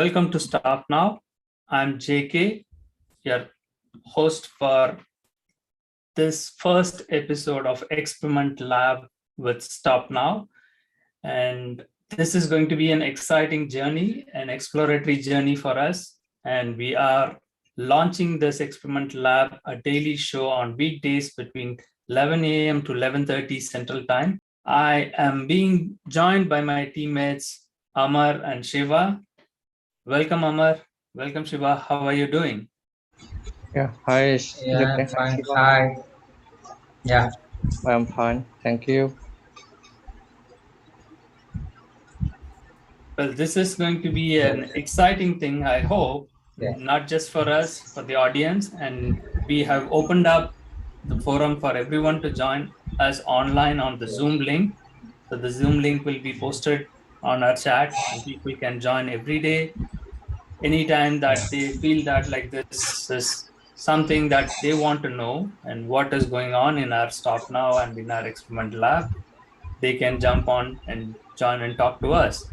Welcome to Stop Now. I'm JK, your host for this first episode of Experiment Lab with Stop Now. And this is going to be an exciting journey, an exploratory journey for us. And we are launching this Experiment Lab, a daily show on weekdays between 11 a.m. to 11:30 Central Time. I am being joined by my teammates Amar and Shiva. Welcome, Amar. Welcome, Shiva. How are you doing? Yeah, hi, Yeah, I'm Jagnesh and fine. Shiva. Hi. Yeah, I'm fine, thank you. Well, this is going to be an exciting thing, I hope, yeah, not just for us, for the audience. And we have opened up the forum for everyone to join us online on the Zoom link. So the Zoom link will be posted on our chat, and people can join every day, anytime yeah, that they feel that like this is something that they want to know and what is going on in our Stop Now and in our experiment lab, they can jump on and join and talk to us.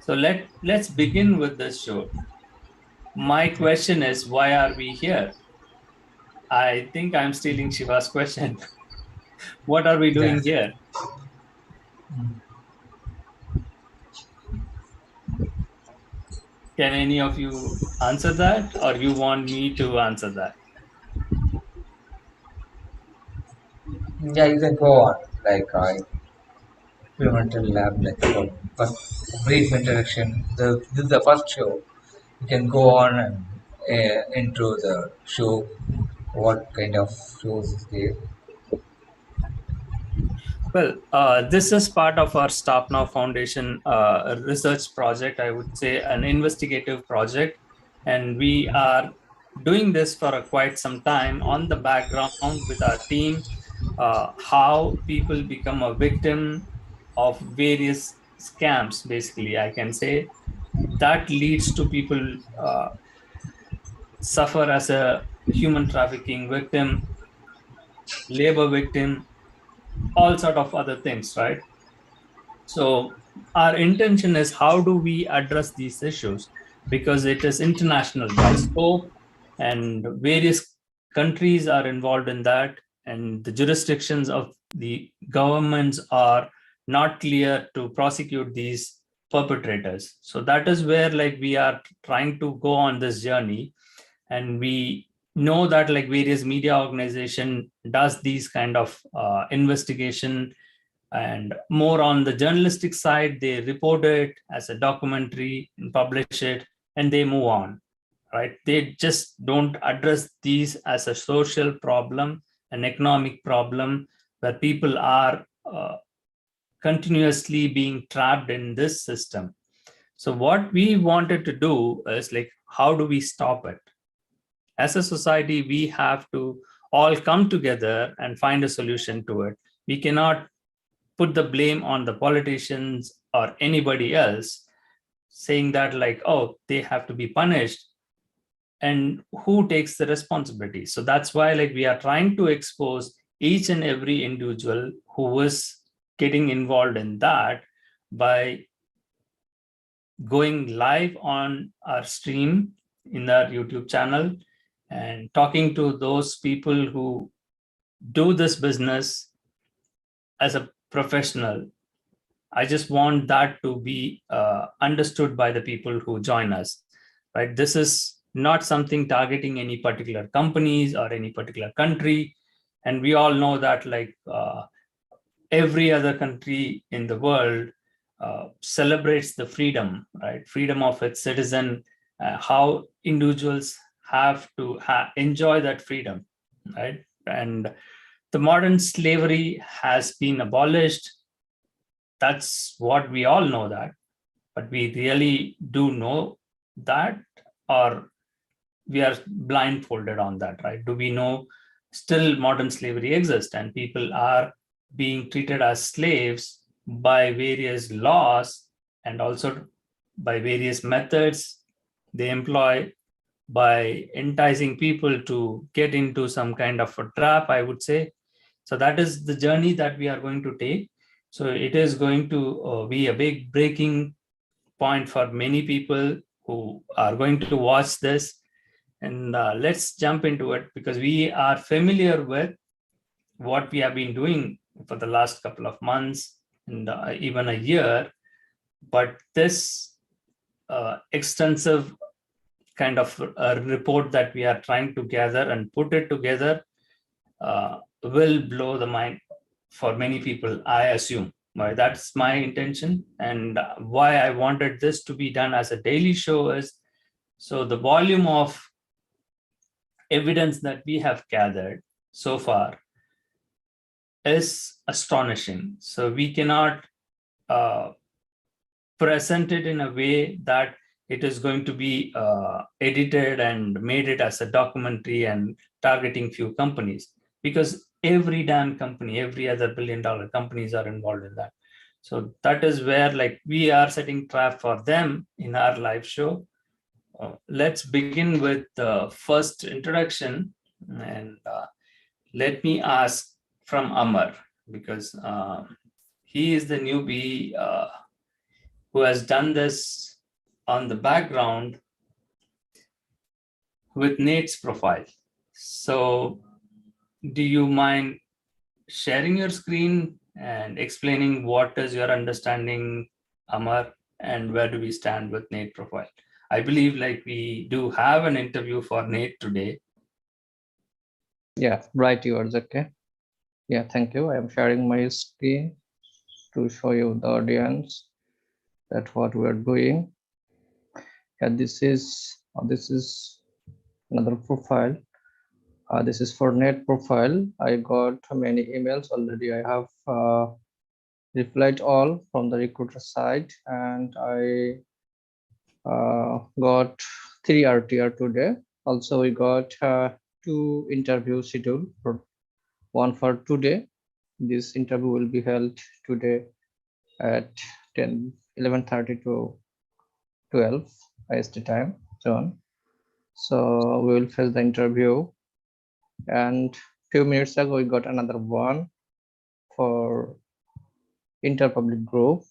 So let's begin with this show. My question is, why are we here? I think I'm stealing Shiva's question. What are we yeah. doing here? Can any of you answer that, or you want me to answer that? Yeah, you can go on. Experimental lab, for first brief introduction. This is the first show. You can go on and intro the show. What kind of shows is there? Well, this is part of our Stop Now Foundation research project, I would say an investigative project. And we are doing this for quite some time on the background with our team, how people become a victim of various scams, basically, I can say. That leads to people suffer as a human trafficking victim, labor victim, all sort of other things, right? So our intention is how do we address these issues, because it is international by scope and various countries are involved in that, and the jurisdictions of the governments are not clear to prosecute these perpetrators. So that is where like we are trying to go on this journey, and we know that like various media organization does these kind of investigation, and more on the journalistic side, they report it as a documentary and publish it, and they move on, right? They just don't address these as a social problem, an economic problem, where people are continuously being trapped in this system. So what we wanted to do is like, how do we stop it? As a society, we have to all come together and find a solution to it. We cannot put the blame on the politicians or anybody else, saying that like, oh, they have to be punished, and who takes the responsibility. So that's why like we are trying to expose each and every individual who is getting involved in that by going live on our stream in our YouTube channel and talking to those people who do this business as a professional. I just want that to be understood by the people who join us, right? This is not something targeting any particular companies or any particular country. And we all know that like every other country in the world celebrates the freedom, right? Freedom of its citizen, how individuals have to enjoy that freedom, right? And the modern slavery has been abolished. That's what we all know that, but we really do know that, or we are blindfolded on that, right? Do we know still modern slavery exists and people are being treated as slaves by various laws, and also by various methods they employ, by enticing people to get into some kind of a trap, I would say. So that is the journey that we are going to take. So it is going to be a big breaking point for many people who are going to watch this. And let's jump into it, because we are familiar with what we have been doing for the last couple of months and even a year. But this extensive kind of report that we are trying to gather and put it together will blow the mind for many people, I assume. That's my intention. And why I wanted this to be done as a daily show is, so the volume of evidence that we have gathered so far is astonishing. So we cannot present it in a way that it is going to be edited and made it as a documentary and targeting few companies, because every damn company, every other billion-dollar companies are involved in that. So that is where, like, we are setting trap for them in our live show. Let's begin with the first introduction, and let me ask from Amar, because he is the newbie who has done this on the background with Nate's profile. So do you mind sharing your screen and explaining what is your understanding, Amar, and where do we stand with Nate profile? I believe like we do have an interview for Nate today. Yeah, right, yours. Okay. Yeah, thank you. I am sharing my screen to show you the audience that what we are doing. Yeah, this is another profile. This is for Nate profile. I got many emails already. I have replied all from the recruiter side, and I got 3 RTR today. Also, we got 2 interviews scheduled, for one for today. This interview will be held today at 11:30 to 12 IST time zone. So we will face the interview, and few minutes ago we got another one for interpublic group.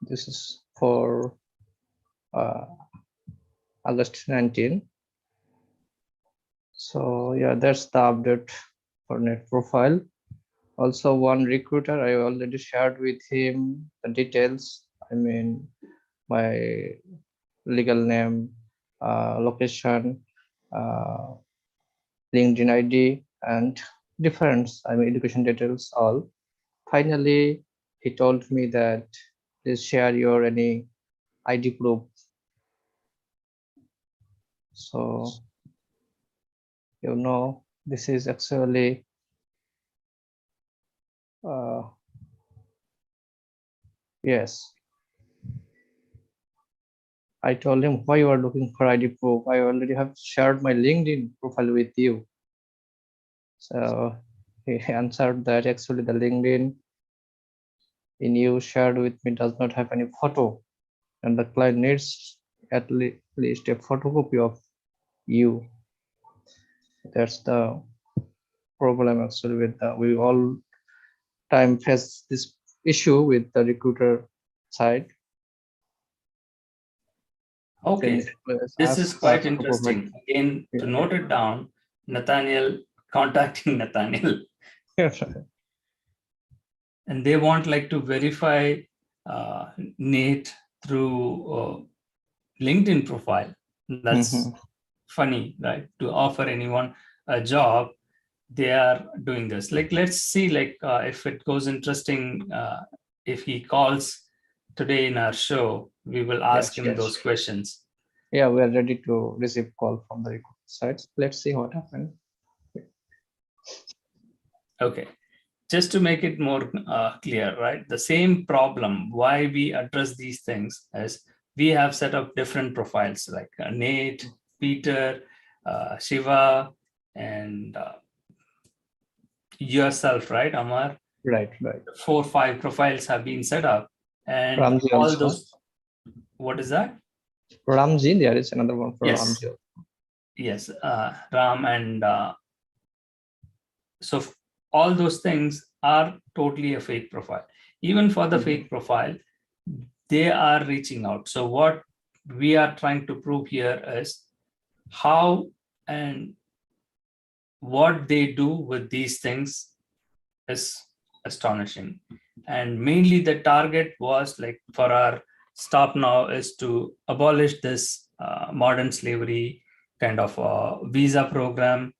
This is for August 19. So yeah, that's the update for Nate profile. Also, one recruiter, I already shared with him the details. I mean, my legal name, location, LinkedIn ID, and difference, I mean, education details, all. Finally, he told me that please share your any ID proof. So, you know, this is actually yes. I told him, why you are looking for ID proof? I already have shared my LinkedIn profile with you. So he answered that actually the LinkedIn in you shared with me does not have any photo, and the client needs at least a photocopy of you. That's the problem actually with we all time face this issue with the recruiter side. Okay, this is quite interesting. Again, to note it down, Nathaniel contacting Nathaniel. And they want like to verify Nate through LinkedIn profile. That's funny, right? To offer anyone a job, they are doing this. Like, let's see, like if it goes interesting, if he calls today in our show, we will ask him those questions. Yeah, we are ready to receive call from the recruiter side. Let's see what happens. Okay. Just to make it more clear, right? The same problem, why we address these things is we have set up different profiles like Nate, Peter, Shiva, and yourself, right, Amar? Right. 4 or 5 profiles have been set up. And Ramji all also. those, what is that? Ramji, there is another one for Yes. Ramji. Yes, Ram and so all those things are totally a fake profile. Even for the fake profile, they are reaching out. So what we are trying to prove here is how and what they do with these things is astonishing. And mainly the target was like for our stop now is to abolish this modern slavery kind of visa program.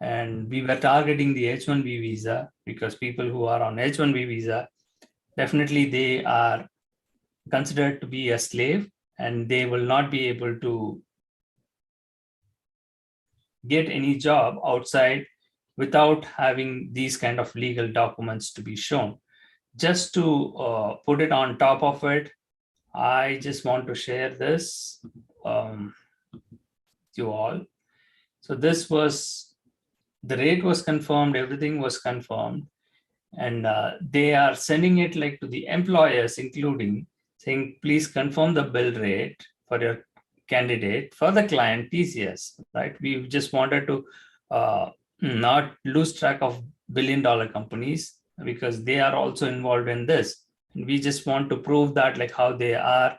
And we were targeting the H-1B visa because people who are on H-1B visa, definitely they are considered to be a slave and they will not be able to get any job outside without having these kind of legal documents to be shown. Just to put it on top of it, I just want to share this with you all. So this was, the rate was confirmed, everything was confirmed, and they are sending it like to the employers, including saying, please confirm the bill rate for your candidate for the client TCS, right? We just wanted to not lose track of billion-dollar companies because they are also involved in this. And we just want to prove that like how they are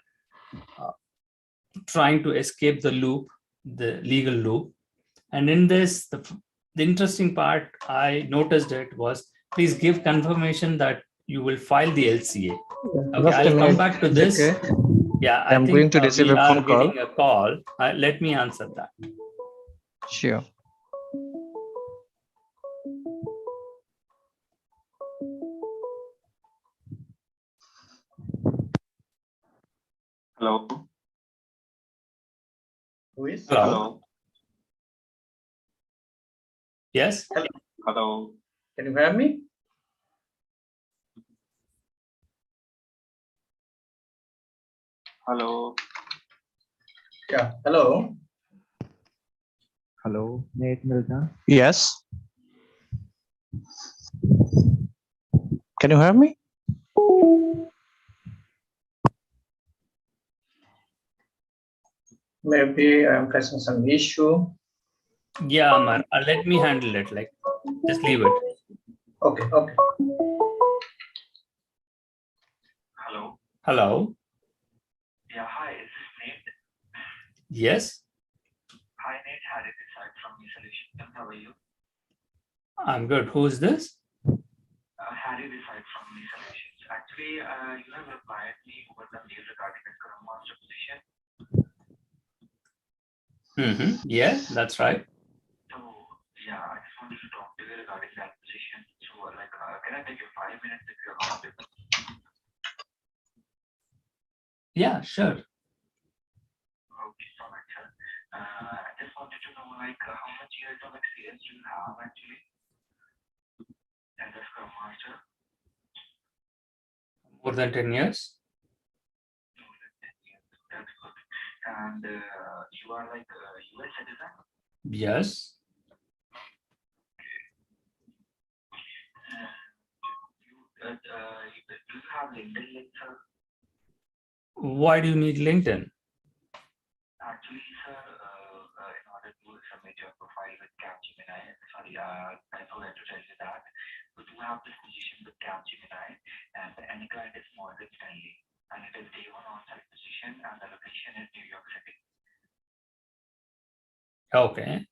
trying to escape the loop, the legal loop. And in this, the interesting part I noticed it was, please give confirmation that you will file the LCA. Okay, Just a I'll come minute, back to this. JK. Yeah, I I'm think going to receive we a are phone call. getting a call. Let me answer that. Sure. Hello. Who is? Hello. Hello. Yes. Hello. Can you hear me? Hello. Yeah. Hello. Hello, Nate Milta. Yes. Can you hear me? Maybe I'm facing some issue. Yeah, Amar. Let me handle it. Like, just leave it. Okay. Okay. Hello. Hello. Yeah, hi. Is this Nate? Yes, Hi, Nate. Harry this side from Me Solutions. How are you? I'm good. Who is this? Harry this side from Me Solutions. Actually, you have replied me over the mail regarding the Scrum Master position. Yeah, that's right. So, yeah, I just wanted to talk to you regarding that position. So, like, can I take you 5 minutes if you're comfortable? Yeah, sure. Okay, so much, sir. I just wanted to know, like, how much years of experience you have actually as a Scrum Master? More than 10 years. More than 10 years. That's good. And you are like a US citizen? Yes. Do you have LinkedIn link, sir? Why do you need LinkedIn? Actually, sir, in order to submit your profile with Capgemini, sorry, I forgot to tell you that we do have this position with Capgemini, and the end client is Morgan Stanley, and it is day one on-site position, and the location is New York City. Okay,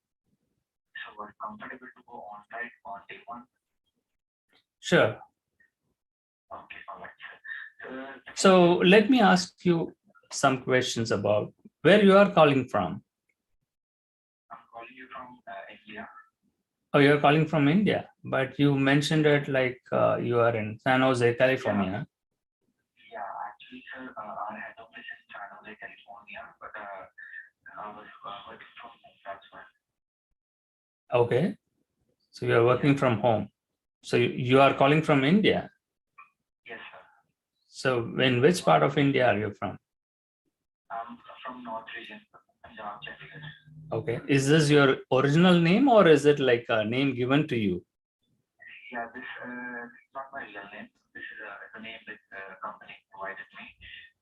So, are you comfortable to go on-site on day one? sure. Okay, all right, sir. So let me ask you some questions about where you are calling from. I'm calling you from India. Oh, you're calling from India, but you mentioned it like you are in San Jose, California. Yeah, actually, sir, our head office is in San Jose, California, but I was working from home, that's why. Okay, so you are working from home. So you are calling from India. Yes, sir. So in which part of India are you from? I'm from North region, Punjab, Chandigarh. Okay, is this your original name or is it like a name given to you? Yeah, this is not my real name. This is the name that the company provided me.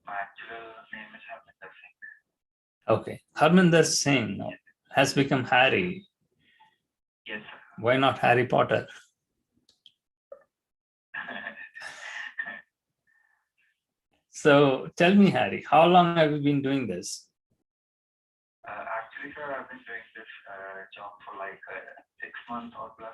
My actual name is Harminder Singh. Okay, Harminder Singh has become Harry. Yes, sir. Why not Harry Potter? So tell me, Harry, how long have you been doing this? Actually, sir, I've been doing this job for like 6 months or plus.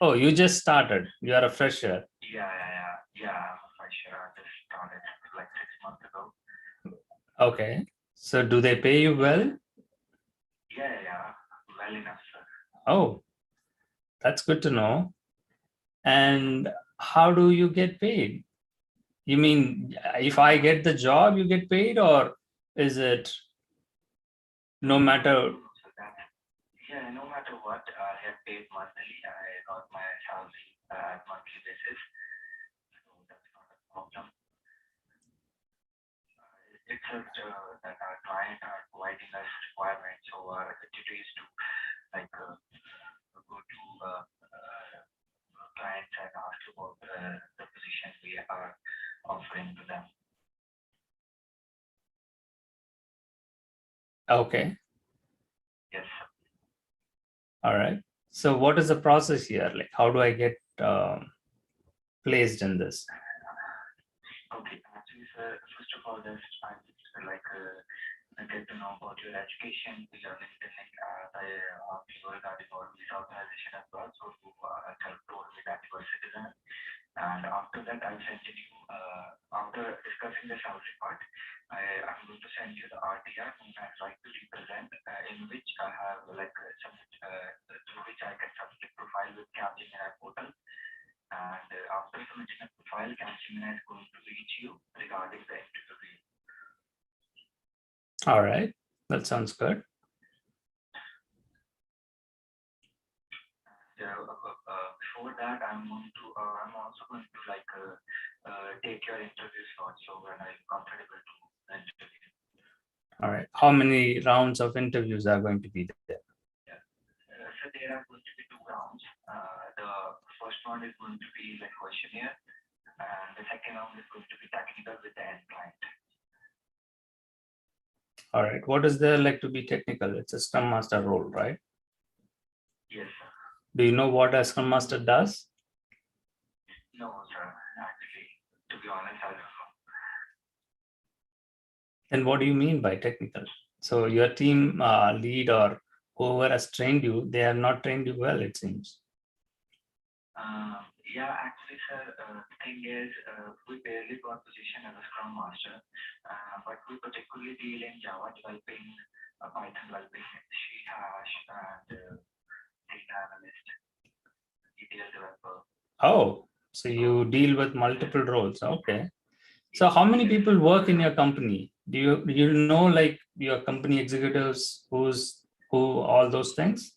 Oh, you just started. You are a fresher. Yeah, I'm a fresher. I just started like 6 months ago. Okay. So do they pay you well? Yeah, well enough, sir. Oh, that's good to know. And how do you get paid? You mean if I get the job, you get paid, or is it no matter? So that, yeah, no matter what, I get paid monthly. I got my salary at monthly basis. So that's not a problem. It's just that our client are providing us requirements. So our duty is to like go to clients and ask about the position we are offering to them. Okay. Yes, sir. All right. So what is the process here? Like, how do I get placed in this? Okay, actually, sir, first of all, just I like get to know about your education, your LinkedIn link, I asked you regarding our visa authorization as well. So you told me that you are a citizen. And after that, I sent you, after discussing the salary part, I'm going to send you the RTR, and I'd like to represent, in which I have like through which I can submit a profile with Capgemini portal. And after submitting a profile, Capgemini is going to reach you regarding the interview. All right. That sounds good. Before that, I'm also going to like take your interview slot. So when I'm comfortable to interview. All right. How many rounds of interviews are going to be there? So there are going to be 2 rounds. The first one is going to be like questionnaire, and the second round is going to be technical with the end client. All right. What is there like to be technical? It's a Scrum Master role, right? Yes, sir. Do you know what a Scrum Master does? No, sir. Actually, to be honest, I don't know. And what do you mean by technical? So your team lead or whoever has trained you, they have not trained you well, it seems. Yeah, actually, sir, the thing is, we barely got position as a Scrum Master, but we particularly deal in Java developing, Python developing, Hash, and data analyst, ETL developer. Oh, so you deal with multiple roles. Okay. So how many people work in your company? Do you know like your company executives, who all those things?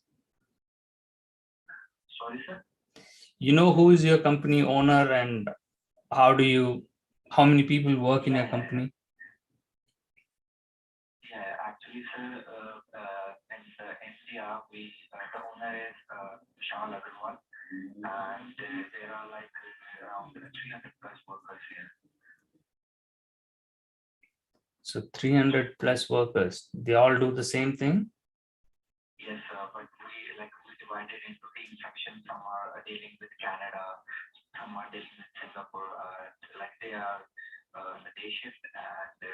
Sorry, sir. You know who is your company owner and how many people work in your company? Yeah, actually, sir, in the NCR, the owner is Vishal Agarwal, and there are like around 300 plus workers here. So 300 plus workers, they all do the same thing? Yes, but we divided into team sections. Some are dealing with Canada, some are dealing with Singapore. Like they are the day shift, and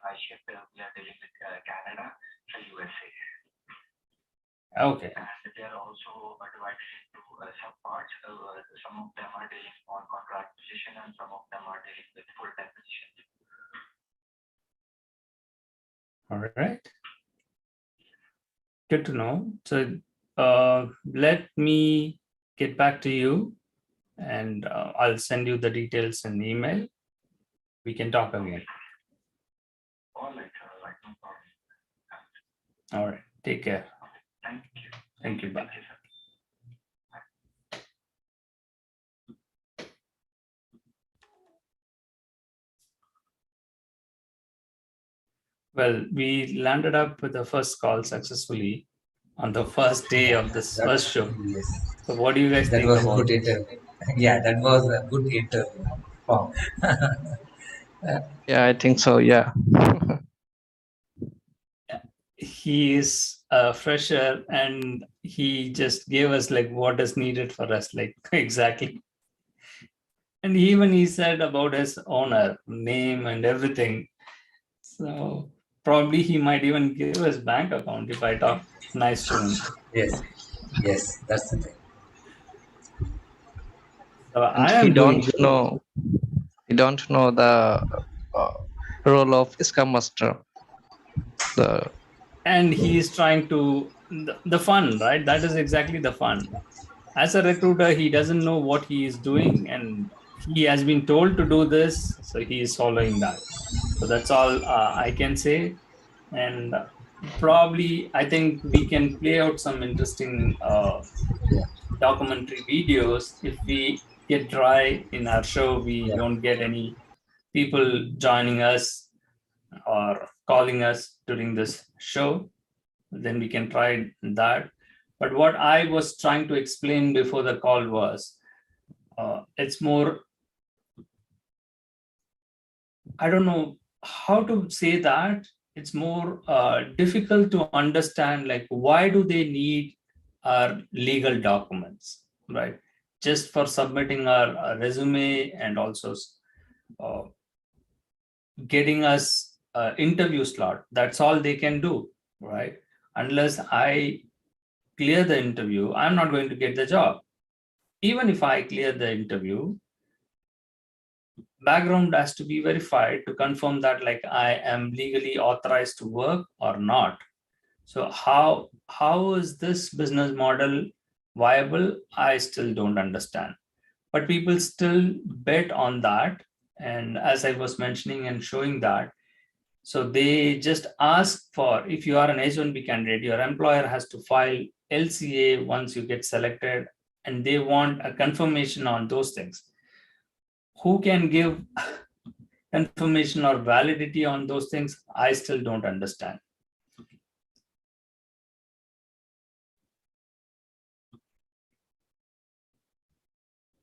I shift. We are dealing with Canada and USA. Okay. And they are also divided into subparts. Some of them are dealing on contract position, and some of them are dealing with full-time positions. All right. Good to know. So let me get back to you and I'll send you the details in email. We can talk again. All right, like no problem. All right. Take care. Thank you. Thank you. Bye. Thank you, sir. Well, we landed up with the first call successfully on the first day of this first show. Yes, So what do you guys that think was a about good this? interview. Yeah, that was a good interview. Wow. Yeah, I think so. Yeah. He is a fresher and he just gave us like what is needed for us, like exactly. And even he said about his owner name and everything. So probably he might even give his bank account if I talk nice to him. Yes, yes, that's the thing. So And I am doing good. he don't know the uh, role of Scrum Master. The And he is trying to the fun, right? That is exactly the fun. As a recruiter, he doesn't know what he is doing, and he has been told to do this, so he is following that. So that's all I can say. And probably I think we can play out some interesting Yeah, documentary videos. If we get dry in our show, we yeah, don't get any people joining us or calling us during this show, then we can try that. But what I was trying to explain before the call was it's more, I don't know how to say that. It's more difficult to understand, like, why do they need our legal documents, right? Just for submitting our resume and also uh, getting us interview slot. That's all they can do, right? Unless I clear the interview, I'm not going to get the job. Even if I clear the interview, background has to be verified to confirm that like I am legally authorized to work or not. So how is this business model viable? I still don't understand. But people still bet on that. And as I was mentioning and showing that, so they just ask for, if you are an H1B candidate, your employer has to file LCA once you get selected, and they want a confirmation on those things. Who can give confirmation or validity on those things? I still don't understand.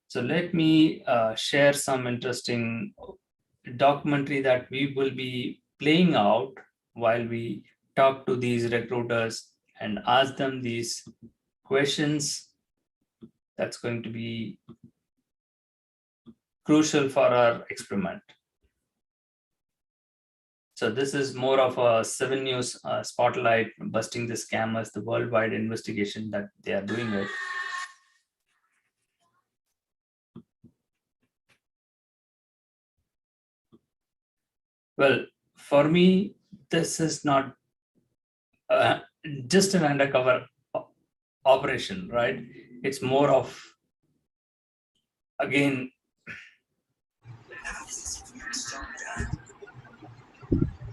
So let me share some interesting documentary that we will be playing out while we talk to these recruiters and ask them these questions. That's going to be crucial for our experiment. So this is more of a 7 News spotlight, busting the scammers, the worldwide investigation that they are doing it. Well, for me, this is not uh, just an undercover operation, right? It's more of, again,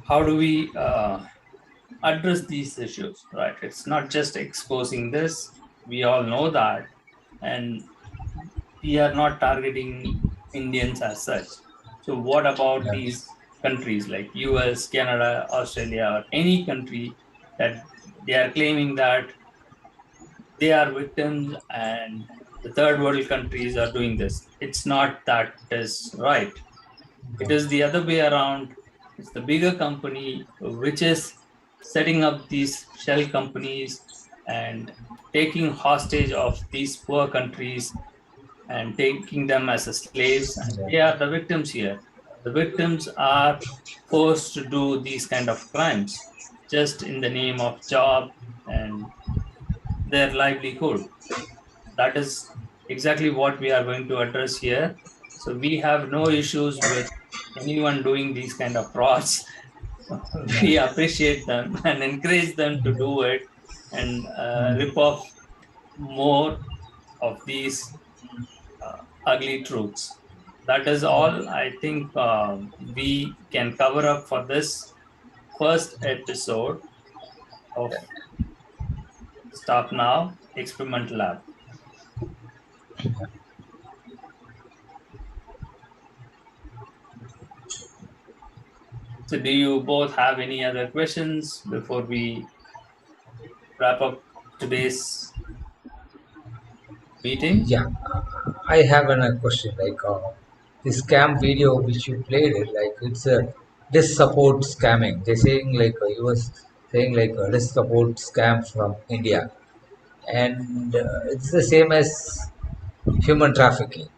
how do we address these issues, right? It's not just exposing this. We all know that. And we are not targeting Indians as such. So what about yeah, these countries like US, Canada, Australia, or any country that they are claiming that they are victims and the third world countries are doing this? It's not that is right. It is the other way around. It's the bigger company which is setting up these shell companies and taking hostage of these poor countries and taking them as slaves. And yeah, they are the victims here. The victims are forced to do these kind of crimes just in the name of job and their livelihood. That is exactly what we are going to address here. So we have no issues with anyone doing these kind of frauds. yeah, We appreciate them and encourage them to do it and rip off more of these ugly truths. That is all I think we can cover up for this first episode of Stop Now Experiment Lab. So do you both have any other questions before we wrap up today's meeting? yeah. I have another question. Like the scam video which you played, it like it's a this support scamming. They're saying like you was saying like this support scam from India, and it's the same as human trafficking.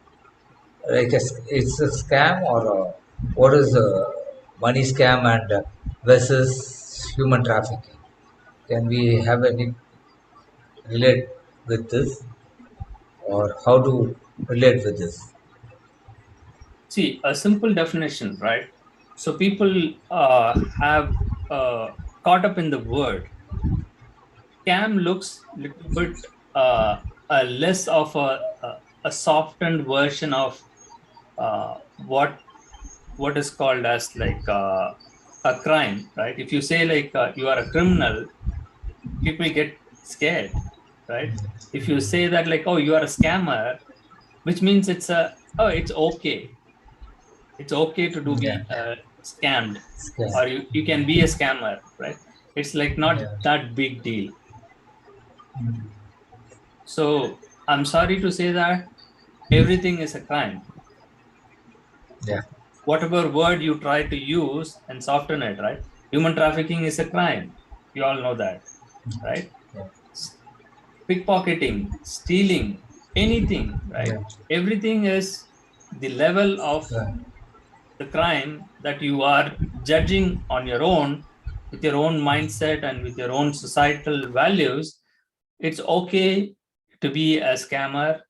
like it's a scam or what is a money scam and versus human trafficking? Can we have any relate with this, or how to relate with this? See, a simple definition, right? So people have caught up in the word. Scam looks little bit a less of a softened version of what is called as like a crime, right? If you say like you are a criminal, people get scared, right? If you say that like, oh, you are a scammer, which means it's okay. It's okay to do Yeah, be scammed, scam. or you can be a scammer, right? It's like not Yeah. that big deal. Mm. So I'm sorry to say that everything is a crime. Yeah. Whatever word you try to use and soften it, right? Human trafficking is a crime. You all know that, right? Yeah. Pickpocketing, stealing, anything, right? Yeah. Everything is the level of Yeah. the crime that you are judging on your own with your own mindset and with your own societal values. It's okay to be a scammer.